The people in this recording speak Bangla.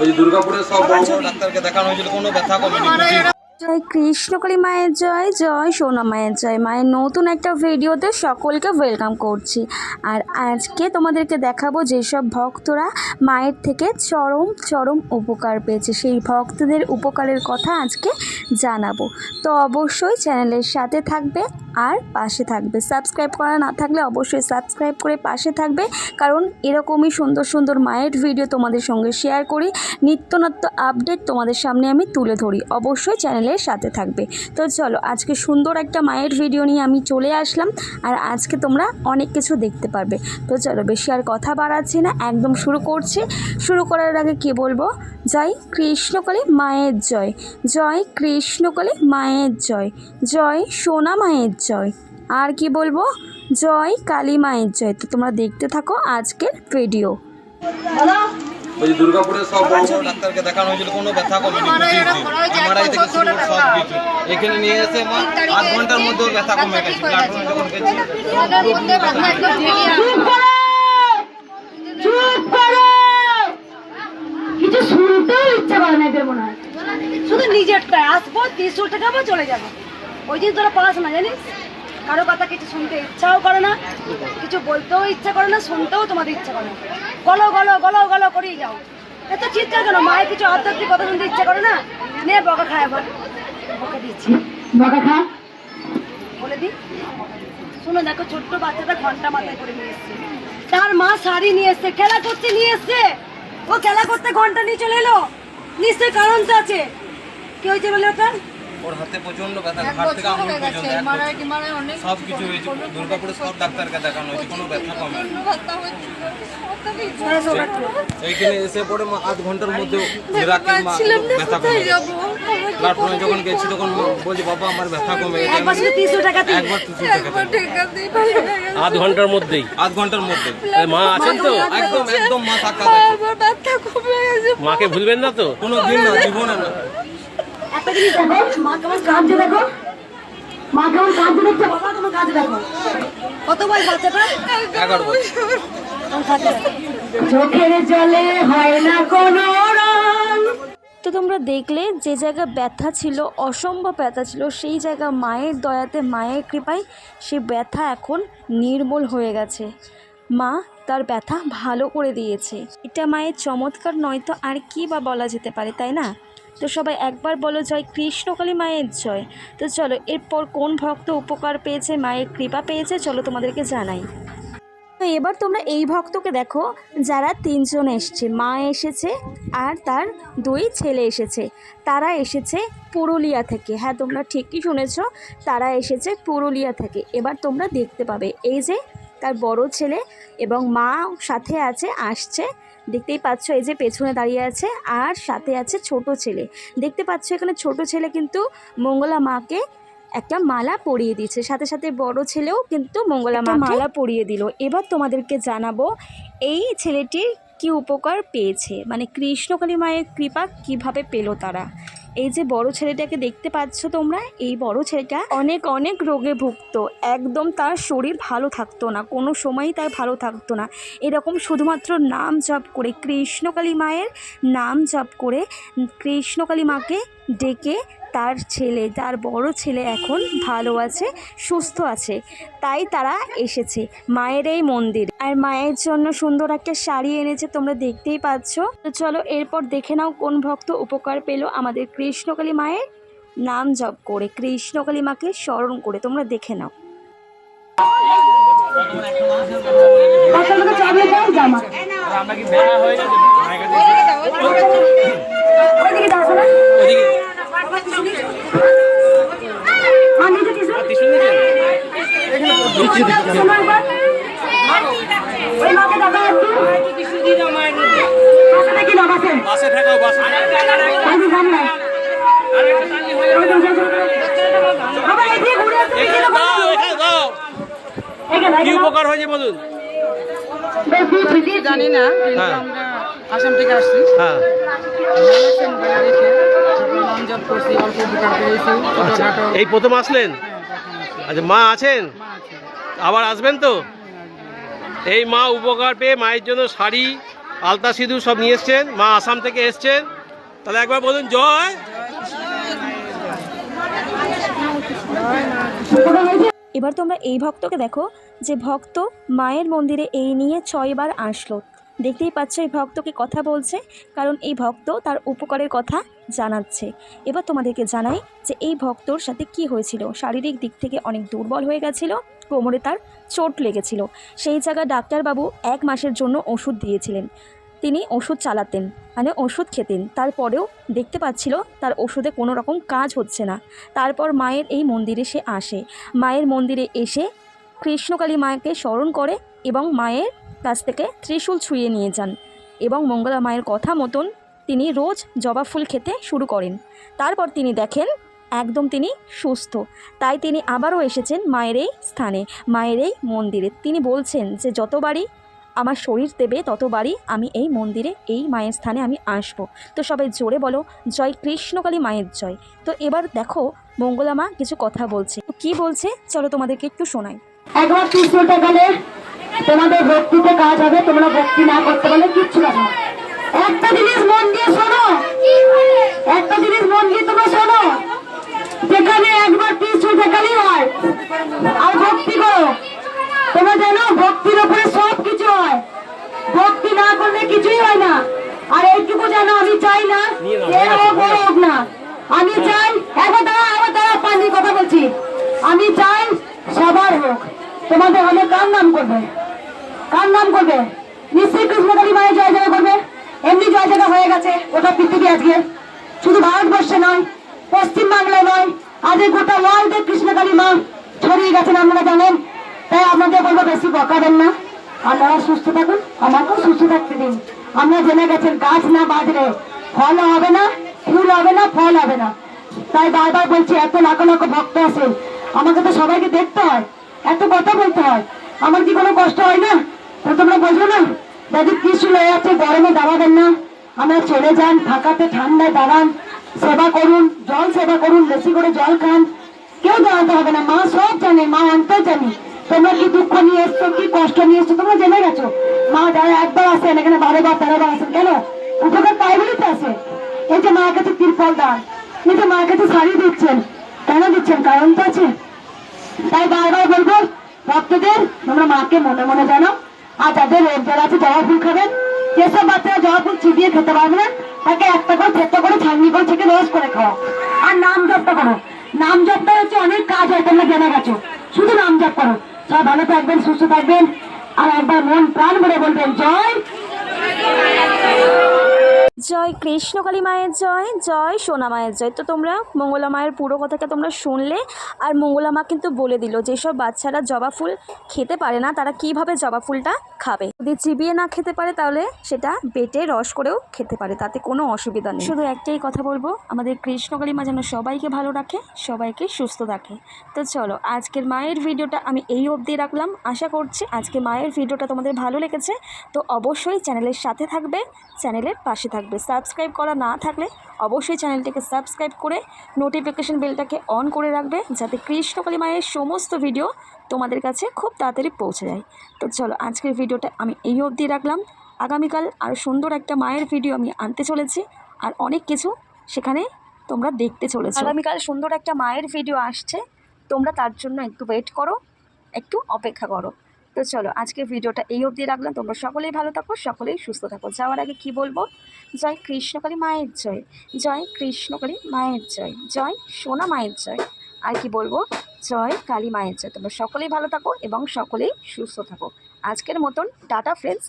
ওই দুর্গাপুরের সব ডাক্তারকে দেখানো হয়েছিল, কোনো ব্যথা কমেনি। জয় কৃষ্ণকালী মায়ের জয়, জয় সোনা মায়ের জয়। মায়ের নতুন একটা ভিডিওতে সকলকে ওয়েলকাম করছি। আর আজকে তোমাদেরকে দেখাবো যেসব ভক্তরা মায়ের থেকে চরম চরম উপকার পেয়েছে, সেই ভক্তদের উপকারের কথা আজকে জানাবো। তো অবশ্যই চ্যানেলের সাথে থাকবে আর পাশে থাকবে। সাবস্ক্রাইব করা না থাকলে অবশ্যই সাবস্ক্রাইব করে পাশে থাকবে, কারণ এরকমই সুন্দর সুন্দর মায়ের ভিডিও তোমাদের সঙ্গে শেয়ার করি, নিত্য নত্য আপডেট তোমাদের সামনে আমি তুলে ধরি। অবশ্যই চ্যানেলের সাথে থাকবে। তো চলো, আজকে সুন্দর একটা মায়ের ভিডিও নিয়ে আমি চলে আসলাম, আর আজকে তোমরা অনেক কিছু দেখতে পারবে। তো চলো, বেশি আর কথা বাড়াচ্ছি না, একদম শুরু করছি। শুরু করার আগে কি বলবো, জয় কৃষ্ণকালী মায়ের জয়, জয় কৃষ্ণকালী মায়ের জয়, জয় সোনা মায়ের জয়। আর কি বলবো, জয় কালী মায়ের জয়। তো তোমরা দেখতে থাকো আজকের ভিডিও। ওই দুর্গাপুরের সব ডাক্তারকে দেখানো হয়েছিল, কোনো ব্যথা কমেনি। এমআরআই থেকে শুরু করে সব কিছু এখানে নিয়ে এসে মা 8 ঘন্টার মধ্যে ব্যথা কমে গেছে। প্ল্যাটফর্মে যখন গেছি কিছু শুনতেও ইচ্ছা করে না, এদের মনে হয় শুধু নিজেরটা আসবো 30 টাকা চলে যাবো। ওই দিন তোরা পড়াশোনা জানিস, কারো কথা কিছু শুনতে ইচ্ছাও করে না, কিছু বলতেও ইচ্ছা করে না, শুনতেও তোমাদের ইচ্ছা করে না। গলো গলো গলো গলো করেই যাও। এত চিৎকার কেন? মায়ের কিছু আধ্যাত্মিক কথা শুনতে ইচ্ছা করে না? নে বকা খায়, আবার বকা দিচ্ছি, বকা খা বলে দি। শোনো, দেখো ছোট্ট বাচ্চাটা ঘন্টা মাথায় করে নিয়ে এসছে, তার মা শাড়ি নিয়ে এসছে, খেলা করতে নিয়ে এসছে। ও খেলা করতে ঘন্টা নিয়ে চলে এলো, নিশ্চয়ই কারণ তো আছে। কি হয়েছে বলে ওটা? ওর হাতে প্রচন্ড ব্যথা, হাত থেকে আঙুল পর্যন্ত সব কিছু হয়েছে। দুর্গাপুরের সব ডাক্তারকে দেখানো হয়েছে, কোনো ব্যথা কমেনি। এইখানে এসে পরে 8 ঘন্টার মধ্যে ব্যথা কমে। প্ল্যাটফর্মে যখন গেছি তখন বলছি, বাবা আমার ব্যথা কমে গেছে। একবার 300 টাকা দিই, একবার 300 টাকা 8 ঘন্টার মধ্যেই 8 ঘন্টার মধ্যে মা আছেন তো? একদম একদম মা সাক্ষাৎ আছে। মাকে ভুলবেন না তো? কোনো দিন না, জীবনে না। একটা জিনিস দেখো, মা কেমন কাঁদছে, দেখো মা কেমন কাঁদছে, দেখছো বাবা তোমার কাঁদছে দেখো। কত বয়স বাচ্চাটা? 11 বছর। চোখের জলে হয় না কোনো রং। তো তোমরা দেখলে, যে জায়গা ব্যথা ছিল, অসম্ভব ব্যথা ছিল, সেই জায়গা মায়ের দয়াতে, মায়ের কৃপায় সেই ব্যথা এখন নির্মূল হয়ে গেছে। মা তার ব্যথা ভালো করে দিয়েছে। এটা মায়ের চমৎকার নয় তো আর কি বা বলা যেতে পারে, তাই না? তো সবাই একবার বলো, জয় কৃষ্ণকালী মায়ের জয়। তো চলো, এরপর কোন ভক্ত উপকার পেয়েছে, মায়ের কৃপা পেয়েছে, চলো তোমাদেরকে জানাই। তো এবার তোমরা এই ভক্তকে দেখো, যারা 3 জন এসছে, মা এসেছে আর তার 2 ছেলে এসেছে। তারা এসেছে পুরুলিয়া থেকে। হ্যাঁ, তোমরা ঠিকই শুনেছ, তারা এসেছে পুরুলিয়া থেকে। এবার তোমরা দেখতে পাবে, এই যে তার বড় ছেলে এবং মা সাথে আছে, আসছে, দেখতেই পাচ্ছ। এই যে পেছনে দাঁড়িয়ে আছে, আর সাথে আছে ছোট ছেলে। দেখতে পাচ্ছ এখানে ছোট ছেলে কিন্তু মঙ্গলা মাকে একটা মালা পরিয়ে দিয়েছে, সাথে সাথে বড় ছেলেও কিন্তু মঙ্গলা মাকে মালা পরিয়ে দিল। এবার তোমাদেরকে জানাবো এই ছেলেটির কি উপকার পেয়েছে, মানে কৃষ্ণকালী মায়ের কৃপা কিভাবে পেল তারা। এই যে বড় ছেলেটাকে দেখতে পাচ্ছ তোমরা, এই বড় ছেলেটা অনেক অনেক রোগে ভুগত, একদম তার শরীর ভালো থাকতো না, কোনো সময়ই তার ভালো থাকতো না। এরকম শুধুমাত্র নাম জপ করে, কৃষ্ণকালী মায়ের নাম জপ করে, কৃষ্ণকালী মাকে ডেকে তার ছেলে, তার বড় ছেলে এখন ভালো আছে, সুস্থ আছে। তাই তারা এসেছে মায়ের এই মন্দির, আর মায়ের জন্য সুন্দর একটা শাড়ি এনেছে, তোমরা দেখতেই পাচ্ছ। তো চলো, এরপর দেখে নাও কোন ভক্ত উপকার পেল আমাদের কৃষ্ণকালী মায়ের নাম জপ করে, কৃষ্ণকালী মাকে স্মরণ করে। তোমরা দেখে নাও। কি উপকার হয়েছে বলুন? জানি না, আমরা আসাম থেকে আসছি। হ্যাঁ, এই প্রথম আসলেন? আচ্ছা, মা আছেন? আবার আসবেন তো? এই মা উপকার পেয়ে মায়ের জন্য শাড়ি আলতা সিঁদুর সব নিয়ে এসছেন, মা আসাম থেকে এসছেন। তাহলে একবার বলুন জয়। এবার তোমরা এই ভক্তকে দেখো, যে ভক্ত মায়ের মন্দিরে এই নিয়ে 6 বার আসলো। দেখতেই পাচ্ছ এই ভক্তকে কথা বলছে, কারণ এই ভক্ত তার উপকারের কথা জানাচ্ছে। এবার তোমাদেরকে জানাই যে এই ভক্তর সাথে কি হয়েছিল। শারীরিক দিক থেকে অনেক দুর্বল হয়ে গেছিল, কোমরে তার চোট লেগেছিল। সেই জায়গায় ডাক্তারবাবু 1 মাসের জন্য ওষুধ দিয়েছিলেন। তিনি ওষুধ চালাতেন, মানে ওষুধ খেতেন, তারপরেও দেখতে পাচ্ছিল তার ওষুধে কোনো রকম কাজ হচ্ছে না। তারপর মায়ের এই মন্দিরে সে আসে। মায়ের মন্দিরে এসে কৃষ্ণকালী মাকে স্মরণ করে এবং মায়ের কাছ থেকে ত্রিশূল ছুঁয়ে নিয়ে যান, এবং মঙ্গলা মায়ের কথা মতন তিনি রোজ জবা ফুল খেতে শুরু করেন। তারপর তিনি দেখেন একদম তিনি সুস্থ। তাই তিনি আবারও এসেছেন মায়ের এই স্থানে, মায়ের এই মন্দিরে। তিনি বলছেন যে যতবারই আমার শরীর দেবে ততবারই আমি এই মন্দিরে, এই মায়ের স্থানে আমি আসব। তো সবাই জোরে বলো জয় কৃষ্ণকালী মায়ের জয়। তো এবার দেখো মঙ্গলা মা কিছু কথা বলছে। তো কী বলছে চলো তোমাদেরকে একটু শোনাই। একবার ত্রিশূলটা গেলে তোমাদের ভক্তিতে কাজ হবে, তোমরা ভক্তি না করতে পারলে কিচ্ছু হবে না। একটা জিনিস মন দিয়ে শোনো, একটা জিনিস মন দিয়ে তোমরা শোনো, যেখানে একবার ত্রিশূলটা গেলেই হয়। আর ভক্তি করো, তোমরা জানো ভক্তির উপরে সব কিছু হয়, ভক্তি না করলে কিছুই হয় না। আর এইটুকু জানো, আমি চাই না এ হোক ও হোক না, আমি চাই একবার দাঁড়া পানির কথা বলছি, আমি চাই সবার হোক। তোমাদের হলে কার নাম করবে? কার নাম করবে? নিশ্চয়ই কৃষ্ণকালী মায়ের জয় জয় করবে। এমনি জয় জায়গা হয়ে গেছে গোটা পৃথিবী আজকে, শুধু ভারতবর্ষে নয়, পশ্চিম বাংলায় নয়, আজ গোটা ওয়ার্ল্ডে কৃষ্ণকালী মা ছড়িয়ে গেছেন, আপনারা জানেন। তাই আপনাদের বলবো বেশি বকাবেন না, আপনারা সুস্থ থাকুন, আমাকেও সুস্থ থাকতে দিন। আপনারা জেনে গেছেন গাছ না বাঁধলে ফল হবে না, ফুল হবে না, ফল হবে না। তাই বারবার বলছি, এত লাখ লাখ ভক্ত আছে, আমাকে তো সবাইকে দেখতে হয়, এত কথা বলতে হয়, আমার কি কোনো কষ্ট হয় না? তো তোমরা বোঝো না, যদি ত্রিশূল হয়ে আছে গরমে দাঁড়াবেন না, আমরা চলে যান, ফাঁকাতে ঠান্ডায় দাঁড়ান, সেবা করুন, জল সেবা করুন, বেশি করে জল খান, কেউ দাঁড়াতে হবে না। মা সব জানে, মা অন্তর জানি তোমরা কি দুঃখ নিয়ে এসছো, কি কষ্ট নিয়ে এসছো, তোমরা জেনে গেছো। মা যারা একবার আসেন এখানে 12 বার 13 বার আসেন, কেন? উপকার পাই বলেই তো আসে। এই যে মায়ের কাছে তিরপল দান, এই যে মায়ের কাছে শাড়ি দিচ্ছেন, কেন দিচ্ছেন? কারণ তো আছে। তাই বারবার বলবো ভক্তদের, তোমরা মাকে মনে মনে জানো। আর যাদের রোজগার আছে জবা ফুল খাবেন, যেসব বাচ্চারা জবা ফুল চিবিয়ে খেতে পারবে না, তাকে একটা করে থেতো করে ছাঁকনি করে থেকে রোজ করে খাওয়া। আর নাম জপটা করো, নাম জপটা হচ্ছে অনেক কাজ হয়, তোমরা জেনে গেছো। শুধু নাম জপ করো, সব ভালো থাকবেন, সুস্থ থাকবেন। আর একবার মন প্রাণ ভরে বলবেন জয় জয় কৃষ্ণকালী মায়ের জয়, জয় সোনা মায়ের জয়। তো তোমরা মঙ্গলা মায়ের পুরো কথাটা তোমরা শুনলে। আর মঙ্গলা মা কিন্তু বলে দিল যেসব বাচ্চারা জবা ফুল খেতে পারে না তারা কিভাবে জবা ফুলটা খাবে। যদি চিবিয়ে না খেতে পারে তাহলে সেটা বেটে রস করেও খেতে পারে, তাতে কোনো অসুবিধা নেই। শুধু একটাই কথা বলবো, আমাদের কৃষ্ণকালী মা যেন সবাইকে ভালো রাখে, সবাইকে সুস্থ রাখে। তো চলো আজকের মায়ের ভিডিওটা আমি এই অবধি রাখলাম। আশা করছি আজকে মায়ের ভিডিওটা তোমাদের ভালো লেগেছে। তো অবশ্যই চ্যানেলের সাথে থাকবে, চ্যানেলের পাশে থাকবে। সাবস্ক্রাইব করা না থাকলে অবশ্যই চ্যানেলটিকে সাবস্ক্রাইব করে নোটিফিকেশন বেলটাকে অন করে রাখবে, যাতে কৃষ্ণকালী মায়ের সমস্ত ভিডিও তোমাদের কাছে খুব তাড়াতাড়ি পৌঁছে যায়। তো চলো আজকের ভিডিওটা আমি এই অবধি রাখলাম। আগামীকাল আর সুন্দর একটা মায়ের ভিডিও আমি আনতে চলেছি, আর অনেক কিছু সেখানে তোমরা দেখতে চলেছো। আগামীকাল সুন্দর একটা মায়ের ভিডিও আসছে, তোমরা তার জন্য একটু ওয়েট করো, একটু অপেক্ষা করো। তো চলো আজকের ভিডিওটা এই অবধি রাখলাম। তোমরা সকলেই ভালো থাকো, সকলেই সুস্থ থাকো। যাওয়ার আগে কি বলবো, জয় কৃষ্ণকালী মায়ের জয়, জয় কৃষ্ণকালী মায়ের জয়, জয় সোনা মায়ের জয়। আর কি বলবো, জয় কালী মায়ের জয়। তোমরা সকলেই ভালো থাকো এবং সকলেই সুস্থ থাকো। আজকের মতন টাটা ফ্রেন্ডস।